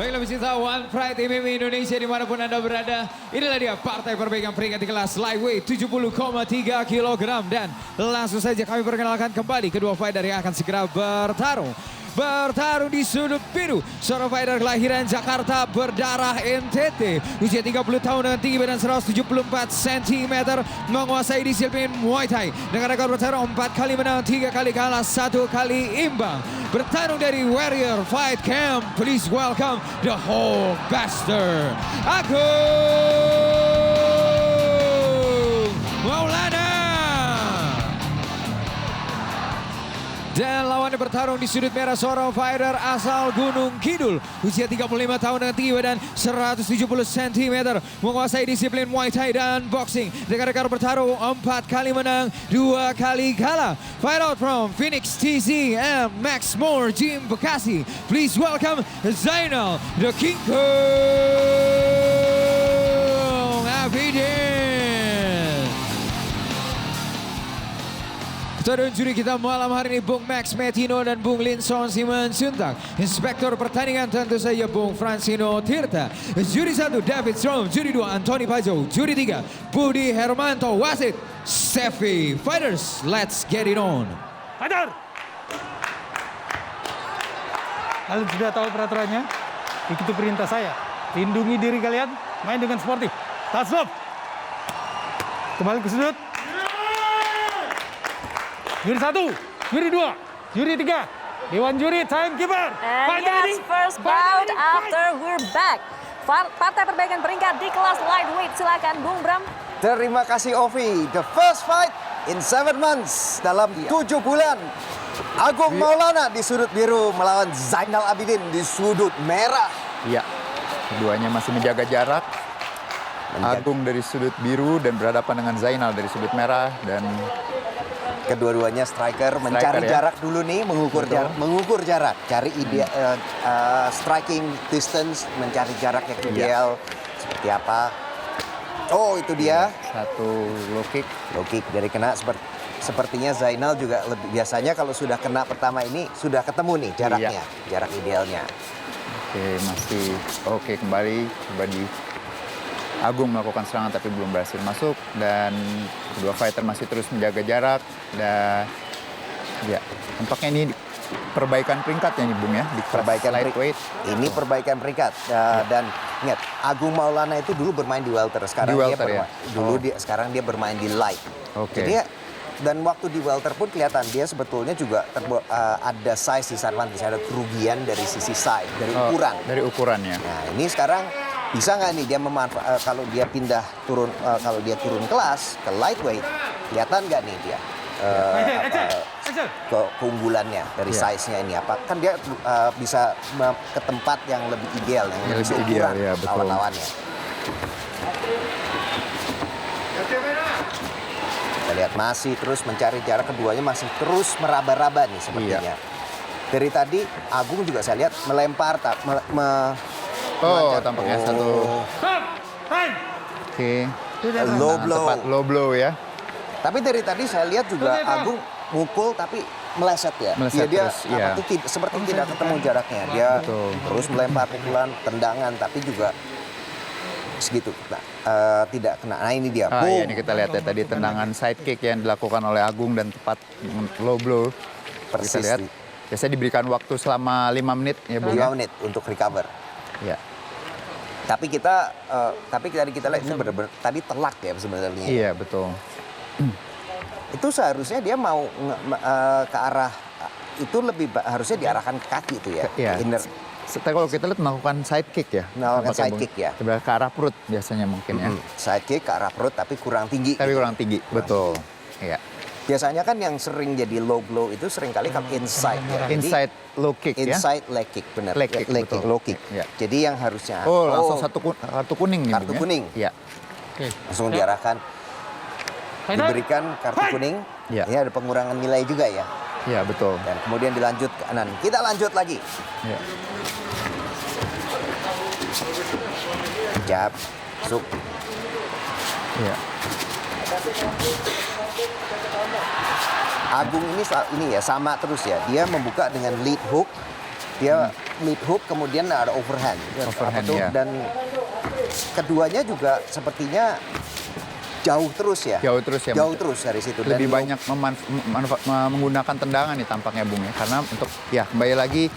Baiklah pemirsa One Pride MMA Indonesia dimanapun Anda berada. Inilah dia partai perbaikan peringkat di kelas lightweight 70,3 kg. Dan langsung saja kami perkenalkan kembali kedua fighter yang akan segera bertarung. Bertarung di sudut biru, seorang fighter kelahiran Jakarta berdarah NTT, usia 30 tahun dengan tinggi badan 174 cm, menguasai disiplin Muay Thai dengan rekor bertarung 4 kali menang, 3 kali kalah, 1 kali imbang. Bertarung dari Warrior Fight Camp, please welcome the Hulk Buster, Agung Maulana. Dan lawannya bertarung di sudut merah, seorang fighter asal Gunung Kidul, usia 35 tahun dengan tinggi badan 170 cm, menguasai disiplin Muay Thai dan boxing dengan rekor bertarung 4 kali menang, 2 kali kalah. Fight out from Phoenix TZM Max Moore Gym Bekasi, please welcome Zainal the King Kong Abidin. Ketua juri kita malam hari ini Bung Max Metino dan Bung Linson Simanjuntak. Inspektor pertandingan tentu saja Bung Francino Tirta. Juri 1 David Strom, juri 2 Anthony Pajo, juri 3 Budi Hermanto, wasit Sefi. Fighters, let's get it on. Fighter! Kalian sudah tahu peraturannya? Ikuti perintah saya. Lindungi diri kalian, main dengan sportif. Touch off. Kembali ke sudut. Juri 1, juri 2, juri 3, Dewan Juri, timekeeper. And yes, first bout after we're back. Partai perbaikan peringkat di kelas lightweight, silakan Bung Bram. Terima kasih Ovi. The first fight in 7 months dalam 7 bulan. Agung Maulana di sudut biru melawan Zainal Abidin di sudut merah. Iya, keduanya masih menjaga jarak. Agung dari sudut biru dan berhadapan dengan Zainal dari sudut merah, dan kedua-duanya striker mencari ya. jarak dulu nih, mengukur jarak, cari ide, striking distance, mencari jarak yang ideal seperti apa. Oh, itu dia. Satu low kick. Low kick dari kena sepertinya Zainal juga biasanya kalau sudah kena pertama ini sudah ketemu nih jaraknya, jarak idealnya. Oke, masih oke kembali. Coba di Agung melakukan serangan tapi belum berhasil masuk, dan kedua fighter masih terus menjaga jarak. Dan ya, tampaknya ini perbaikan peringkatnya nih Bung ya, di Perbaikan lightweight. Ini perbaikan peringkat dan ingat Agung Maulana itu dulu bermain di welter, sekarang Di welter, sekarang dia bermain di light. Oke. Jadi dan waktu di welter pun kelihatan dia sebetulnya juga ada size disadvantage, ada kerugian dari sisi size, dari ukuran. Dari ukurannya. Nah, ini sekarang bisa nggak nih dia kalau dia pindah turun, kalau dia turun kelas ke lightweight, kelihatan nggak nih dia keunggulannya dari size-nya ini? Apa kan dia bisa ke tempat yang lebih ideal, yang lebih ideal, ukuran ya, betul. lawan-lawannya. Kita lihat masih terus mencari jarak, keduanya masih terus meraba-raba nih sepertinya. Dari tadi Agung juga saya lihat melempar, Tampaknya satu. Oke. Low blow. Tepat low blow ya. Tapi dari tadi saya lihat juga Agung mukul tapi meleset ya. Meleset dia terus, iya. seperti tidak ketemu jaraknya. Dia terus melempar pukulan, tendangan, tapi juga segitu. Tidak kena. Nah ini dia. Ya, ini kita lihat ya tadi tendangan side kick yang dilakukan oleh Agung dan tepat low blow. Persis. Kita lihat. Biasanya diberikan waktu selama 5 menit ya Bung. 5 menit untuk recover. Ya. Tapi tadi kita lihat ini benar-benar tadi telak ya sebenarnya. Iya betul. Itu seharusnya dia mau ke arah itu harusnya diarahkan ke kaki itu ya. Iya. Inner. Kalau kita lihat melakukan side kick ya. Melakukan side kick ya. Ke arah perut biasanya mungkin ya. Side kick ke arah perut tapi kurang tinggi. Tapi kurang tinggi, betul. Iya. Biasanya kan yang sering jadi low blow itu seringkali kalau inside ya. Jadi, Inside low kick ya. inside leg kick, benar. Leg kick, betul. Low kick. Ya. Jadi yang harusnya Langsung kartu kuning nih. kartu Bung, ya? kuning. Iya. Langsung diarahkan, diberikan kartu kuning. Ya. Ini ada pengurangan nilai juga ya. Iya, betul. Dan kemudian dilanjut ke kanan. Kita lanjut lagi. Ya. Jab, masuk. Iya. Agung ini ya sama terus ya. Dia membuka dengan lead hook, Dia mid hook, kemudian ada overhand. Overhand, ya. Dan keduanya juga sepertinya jauh terus ya. Jauh terus ya. Jauh terus dari situ. Lebih Dan banyak menggunakan tendangan nih tampaknya Bung ya. Karena untuk ya kembali lagi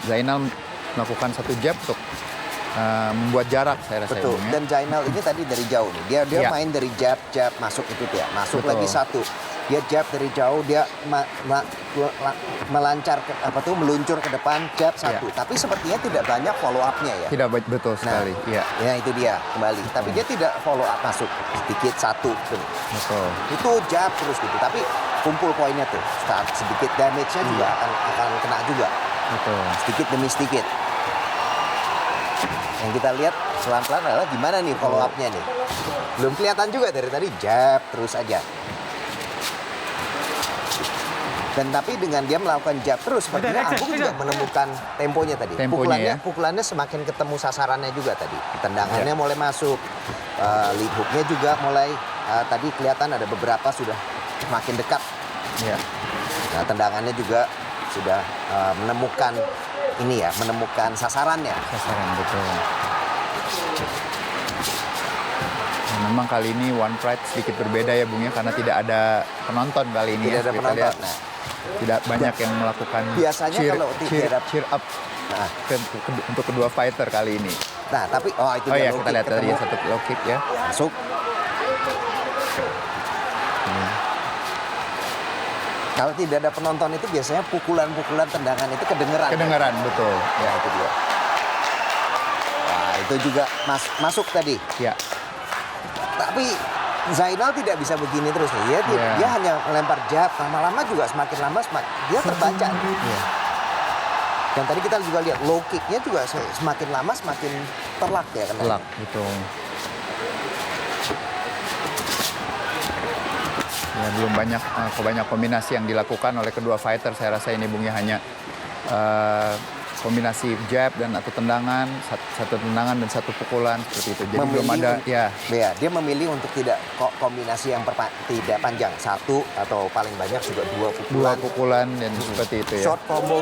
Zainal melakukan satu jab untuk membuat jarak saya rasa betul. ya, Bung ya. Dan Zainal ini tadi dari jauh nih. Dia Ya. main dari jab masuk itu dia. Masuk Betul. lagi satu. Dia jab dari jauh, dia melancar meluncur ke depan jab satu. Tapi sepertinya tidak banyak follow up-nya ya. Tidak betul sekali. Iya. Ya itu dia kembali. Tapi dia tidak follow up masuk sedikit satu. Tuh. Betul. Itu jab terus gitu. Tapi kumpul poinnya tuh. Sedikit damage-nya juga akan kena juga. Betul. Sedikit demi sedikit. Yang kita lihat pelan-pelan adalah gimana nih follow up-nya nih. Belum kelihatan juga dari tadi jab terus aja. Dan tapi dengan dia melakukan jab terus, sepertinya Agung juga menemukan temponya tadi. Temponya, Pukulannya semakin ketemu sasarannya juga tadi. Tendangannya mulai masuk, lead hook-nya juga mulai tadi kelihatan ada beberapa sudah semakin dekat. Iya. Nah, tendangannya juga sudah menemukan sasarannya. Sasaran betul. Nah, memang kali ini One Pride sedikit berbeda ya Bung ya karena tidak ada penonton kali ini. Tidak ada Kita penonton. lihat Nah, tidak banyak yang melakukan biasanya kalau tidak ada- cheer up nah, untuk kedua fighter kali ini. nah, tapi itu Oh dia ya low kita kick lihat tadi ketemu. satu low kick ya. Masuk. Kalau tidak ada penonton itu biasanya pukulan-pukulan tendangan itu kedengeran. Kedengaran betul. Ya itu dia. Wah itu juga masuk tadi. Ya. Tapi Zainal tidak bisa begini terus nih. Ya. Dia hanya melempar jab. Lama-lama juga semakin lama dia terbaca. Ya. Dan tadi kita juga lihat low kick-nya juga semakin lama semakin telak ya. Telak betul. Ya, belum banyak kombinasi yang dilakukan oleh kedua fighter. Saya rasa ini Bung ya hanya kombinasi jab dan atau tendangan, satu tendangan dan satu pukulan seperti itu. Jadi belum ada ya. Dia memilih untuk tidak kombinasi yang tidak panjang. Satu atau paling banyak juga dua pukulan. Dan seperti itu ya. Short combo.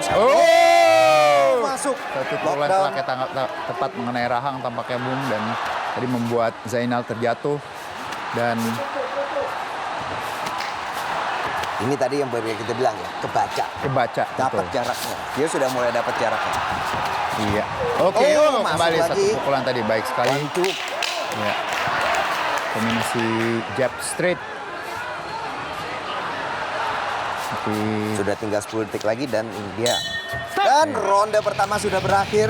Masuk. Satu pukulan telaknya tepat mengenai rahang tampaknya Bung dan tadi membuat Zainal terjatuh dan ini tadi yang kita bilang ya, kebaca. Dapat betul. jaraknya. Dia sudah mulai dapat jaraknya. Iya. Oke, masuk kembali lagi. satu pukulan tadi baik sekali. Untuk Ya. Kombinasi jab straight. Tapi sudah tinggal 10 detik lagi dan dia. Dan ronde pertama sudah berakhir.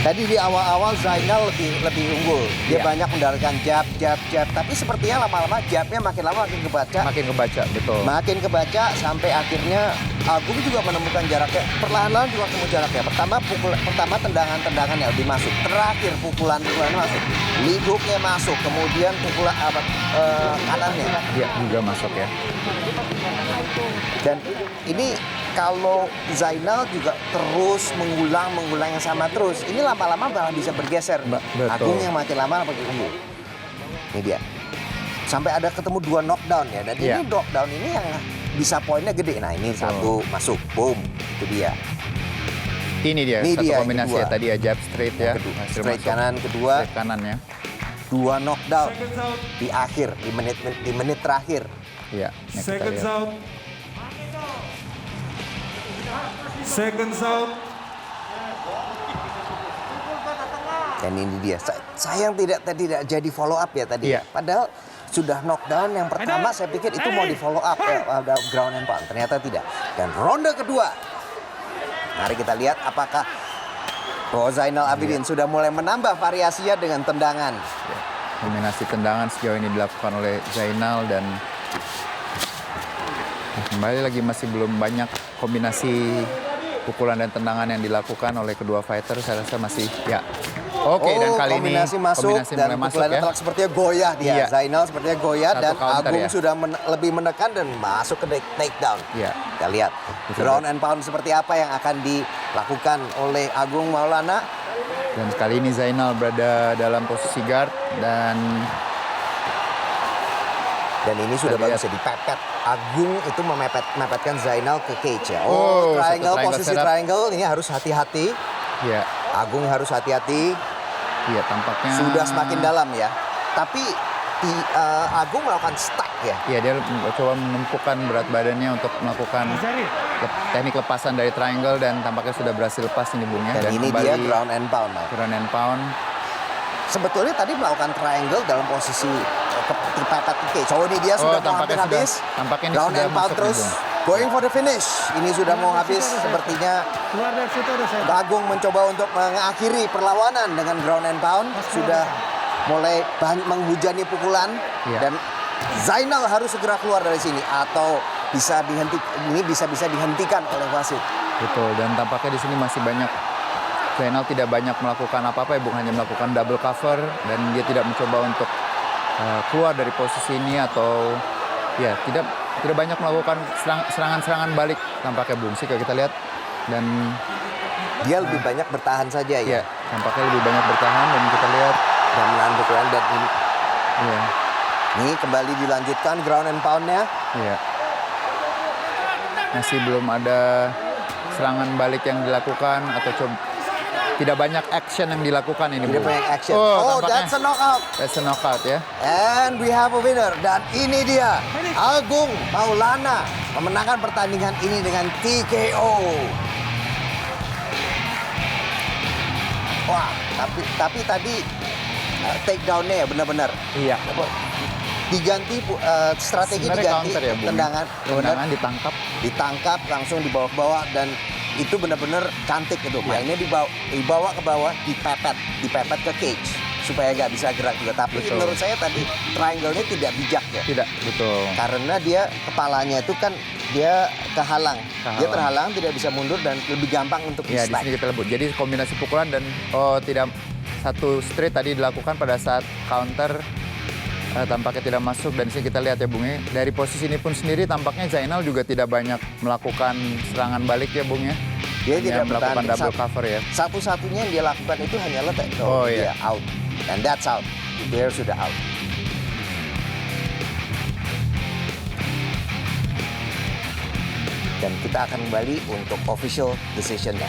Tadi di awal-awal Zainal lebih unggul. Dia Iya. banyak mendapatkan jab. Tapi sepertinya lama-lama jabnya makin lama makin kebaca. makin kebaca, betul. Makin kebaca sampai akhirnya Agung juga menemukan jaraknya. Perlahan-lahan juga ketemu jaraknya. Pertama tendangan-tendangan yang lebih masuk. Terakhir pukulan-pukulan masuk. Lead hook-nya masuk. Kemudian pukulan kanannya. Iya, juga masuk ya. Dan ini kalau Zainal juga terus mengulang yang sama terus. Ini lama-lama malah bisa bergeser. Betul. Agung yang makin lama makin unggul. Ini dia. Sampai ada ketemu 2 knockdown ya. Dan Iya. ini knockdown ini yang bisa poinnya gede. Nah ini satu masuk. Boom. Itu dia. Ini dia Ini satu dia, yang kombinasi kedua. ya tadi ya jab straight ya. Hasil Straight masuk. kanan kedua. Straight kanan ya. 2 knockdown di akhir. Di menit terakhir. Iya. Nah, kita Seconds lihat. out. Seconds out. Dan ini dia. Sayang tidak jadi follow up ya tadi. Iya. Padahal sudah knockdown yang pertama saya pikir itu mau di follow up ada ground and pound. Ternyata tidak. Dan ronde kedua. Mari kita lihat apakah Zainal Abidin sudah mulai menambah variasinya dengan tendangan. Ya. Kombinasi tendangan sejauh ini dilakukan oleh Zainal dan kembali lagi masih belum banyak kombinasi pukulan dan tendangan yang dilakukan oleh kedua fighter. Saya rasa masih ya. Oke, dan kali ini kombinasi masuk kombinasi dan mulai masuk pukulannya ya. telak sepertinya goyah dia. Iya. Zainal sepertinya goyah Satu dan counter Agung ya. sudah lebih menekan dan masuk ke takedown. Iya. Kita lihat Betul. ground and pound seperti apa yang akan dilakukan oleh Agung Maulana. Dan kali ini Zainal berada dalam posisi guard dan Dan ini sudah Kita lihat. bagus ya, dipepet. Agung itu mepetkan Zainal ke cage ya. Oh, Triangle, satu triangle posisi setup. triangle ini harus hati-hati. Iya, Agung harus hati-hati. iya tampaknya. Sudah semakin dalam ya. Tapi Agung melakukan stuck ya. Iya, dia coba menumpukan berat badannya untuk melakukan teknik lepasan dari triangle dan tampaknya sudah berhasil lepas ini Bung ya. Dan ini kembali dia ground and pound. Mike. ground and pound. Sebetulnya tadi melakukan triangle dalam posisi kepepet ke cage. Oh, ini dia sudah mau hampir tampaknya habis. tampaknya ini Ground sudah and pound masuk terus. nih, Bung. Going for the finish. Ini sudah mau habis. Sepertinya Keluar dari situ udah saya. Agung mencoba untuk mengakhiri perlawanan dengan ground and pound. Sudah mulai menghujani pukulan. Iya. Dan Zainal harus segera keluar dari sini. Atau bisa dihentikan oleh wasit. Betul, dan tampaknya di sini masih banyak. Zainal tidak banyak melakukan apa-apa ya Bung, hanya melakukan double cover dan dia tidak mencoba untuk keluar dari posisi ini atau ya tidak banyak melakukan serangan-serangan balik tampaknya Bung sih kalau kita lihat. Dan Dia lebih banyak bertahan saja ya. ya tampaknya lebih banyak bertahan dan kita lihat Dan menahan pukulan dan ini. ya, Ini kembali dilanjutkan ground and pound-nya. ya. Masih belum ada serangan balik yang dilakukan atau tidak banyak action yang dilakukan ini Tidak Bung. banyak action. Oh, That's a knockout. that's a knockout ya. And we have a winner. Dan ini dia, Agung Maulana memenangkan pertandingan ini dengan TKO. Wah, tapi tadi takedown-nya ya benar-benar Iya. diganti, strategi Sebenarnya diganti, counter ya, Bung. tendangan Tendangan ditangkap langsung dibawa ke bawah dan itu benar-benar cantik itu. Mainnya dibawa ke bawah, dipepet ke cage supaya nggak bisa gerak juga. Tapi Betul. menurut saya tadi triangle-nya tidak bijak ya. Tidak, betul. Karena dia kepalanya itu kan dia kehalang. Dia Kehalang. terhalang, tidak bisa mundur dan lebih gampang untuk Ya, di di-strike. sini kita lebut. Jadi kombinasi pukulan dan tidak satu straight tadi dilakukan pada saat counter tampaknya tidak masuk dan di sini kita lihat ya Bung ya. Dari posisi ini pun sendiri tampaknya Zainal juga tidak banyak melakukan serangan balik ya Bung ya. Dia Hanya tidak melakukan bertahan. double cover ya. Satu-satunya yang dia lakukan itu hanyalah takedown. Oh, Dia iya. out. And that's out. Dia sudah out. Dan kita akan kembali untuk official decision-nya.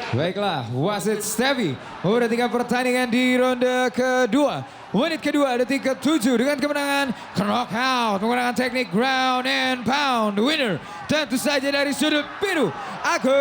Baiklah, wasit Stevie memperhatikan pertandingan di ronde kedua. Menit kedua, detik ke-7 dengan kemenangan knockout, menggunakan teknik ground and pound. Winner tentu saja dari sudut biru, Agung